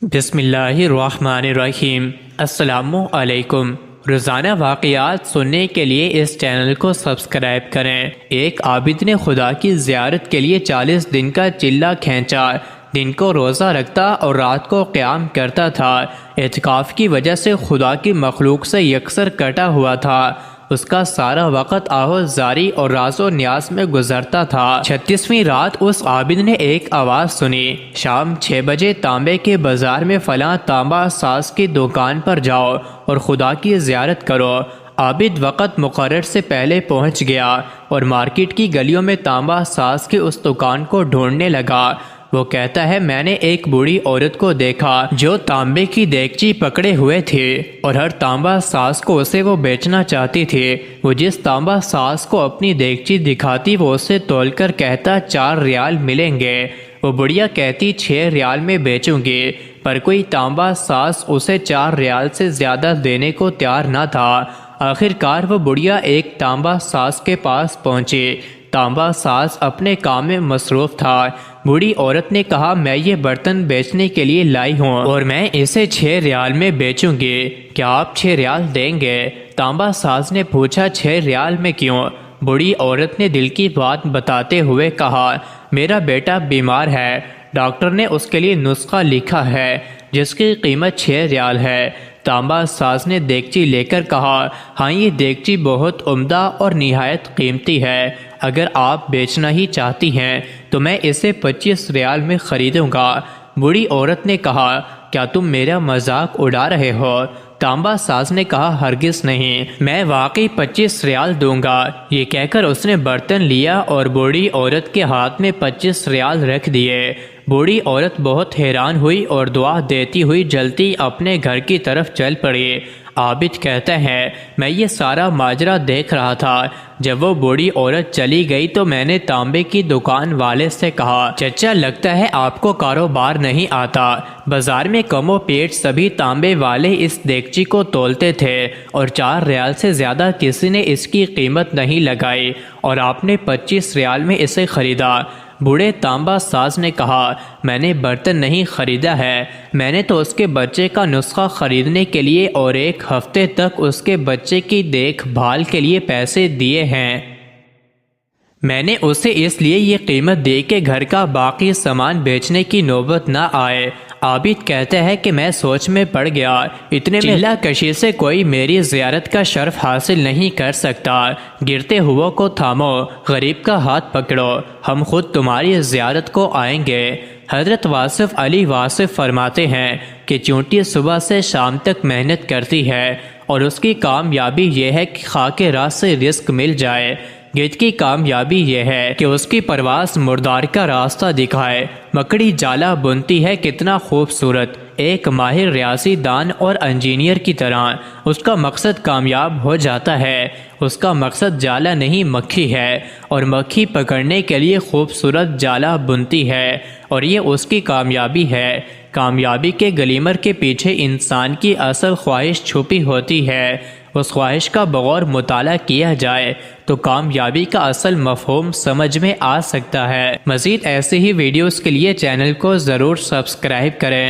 بسم اللہ الرحمن الرحیم۔ السلام علیکم۔ روزانہ واقعات سننے کے لیے اس چینل کو سبسکرائب کریں۔ ایک عابد نے خدا کی زیارت کے لیے 40 دن کا چلہ کھینچا۔ دن کو روزہ رکھتا اور رات کو قیام کرتا تھا۔ اعتکاف کی وجہ سے خدا کی مخلوق سے یکسر کٹا ہوا تھا۔ اس کا سارا وقت آہوزاری اور راز و نیاز میں گزرتا تھا۔ 36ویں رات اس عابد نے ایک آواز سنی، شام 6 بجے تانبے کے بازار میں فلاں تانبا ساز کی دکان پر جاؤ اور خدا کی زیارت کرو۔ عابد وقت مقرر سے پہلے پہنچ گیا اور مارکیٹ کی گلیوں میں تانبا ساز کی اس دکان کو ڈھونڈنے لگا۔ وہ کہتا ہے، میں نے ایک بوڑھی عورت کو دیکھا جو تانبے کی دیگچی پکڑے ہوئے تھی اور ہر تانبا ساز کو اسے وہ بیچنا چاہتی تھی۔ وہ جس تانبا ساز کو اپنی دیگچی دکھاتی وہ اسے تول کر کہتا 4 ریال ملیں گے۔ وہ بڑھیا کہتی 6 ریال میں بیچوں گی، پر کوئی تانبا ساز اسے 4 ریال سے زیادہ دینے کو تیار نہ تھا۔ آخر کار وہ بڑھیا ایک تانبا ساز کے پاس پہنچی۔ تانبا ساز اپنے کام میں مصروف تھا۔ بوڑھی عورت نے کہا، میں یہ برتن بیچنے کے لیے لائی ہوں اور میں اسے 6 ریال میں بیچوں گی، کیا آپ 6 ریال دیں گے؟ تانبا ساز نے پوچھا، 6 ریال میں کیوں؟ بوڑھی عورت نے دل کی بات بتاتے ہوئے کہا، میرا بیٹا بیمار ہے، ڈاکٹر نے اس کے لیے نسخہ لکھا ہے جس کی قیمت 6 ریال ہے۔ تانبا ساز نے دیگچی لے کر کہا، ہاں یہ دیگچی بہت عمدہ اور نہایت قیمتی ہے، اگر آپ بیچنا ہی چاہتی ہیں تو میں اسے 25 ریال میں خریدوں گا۔ بوڑھی عورت نے کہا، کیا تم میرا مذاق اڑا رہے ہو؟ تانبا ساز نے کہا، ہرگز نہیں، میں واقعی 25 ریال دوں گا۔ یہ کہہ کر اس نے برتن لیا اور بوڑھی عورت کے ہاتھ میں 25 ریال رکھ دیے۔ بوڑھی عورت بہت حیران ہوئی اور دعا دیتی ہوئی جلتی اپنے گھر کی طرف چل پڑی۔ عابد کہتا ہے، میں یہ سارا ماجرا دیکھ رہا تھا۔ جب وہ بوڑھی عورت چلی گئی تو میں نے تانبے کی دکان والے سے کہا، چچا لگتا ہے آپ کو کاروبار نہیں آتا۔ بازار میں کم و پیٹ سبھی تانبے والے اس دیگچی کو تولتے تھے اور 4 ریال سے زیادہ کسی نے اس کی قیمت نہیں لگائی اور آپ نے 25 ریال میں اسے خریدا۔ بوڑھے تانبا ساز نے کہا، میں نے برتن نہیں خریدا ہے، میں نے تو اس کے بچے کا نسخہ خریدنے کے لیے اور 1 ہفتے تک اس کے بچے کی دیکھ بھال کے لیے پیسے دیے ہیں۔ میں نے اسے اس لیے یہ قیمت دی کہ گھر کا باقی سامان بیچنے کی نوبت نہ آئے۔ عابد کہتا ہے کہ میں سوچ میں پڑ گیا، اتنے میں چلہ کشی سے کوئی میری زیارت کا شرف حاصل نہیں کر سکتا۔ گرتے ہوئے کو تھامو، غریب کا ہاتھ پکڑو، ہم خود تمہاری زیارت کو آئیں گے۔ حضرت واصف علی واصف فرماتے ہیں کہ چونٹی صبح سے شام تک محنت کرتی ہے اور اس کی کامیابی یہ ہے کہ خاک راہ سے رزق مل جائے۔ گدھ کی کامیابی یہ ہے کہ اس کی پرواز مردار کا راستہ دکھائے۔ مکڑی جالا بنتی ہے کتنا خوبصورت، ایک ماہر ریاضی دان اور انجینئر کی طرح اس کا مقصد کامیاب ہو جاتا ہے۔ اس کا مقصد جالا نہیں مکھی ہے، اور مکھی پکڑنے کے لیے خوبصورت جالا بنتی ہے، اور یہ اس کی کامیابی ہے۔ کامیابی کے گلیمر کے پیچھے انسان کی اصل خواہش چھپی ہوتی ہے۔ اس خواہش کا بغور مطالعہ کیا جائے تو کامیابی کا اصل مفہوم سمجھ میں آ سکتا ہے۔ مزید ایسے ہی ویڈیوز کے لیے چینل کو ضرور سبسکرائب کریں۔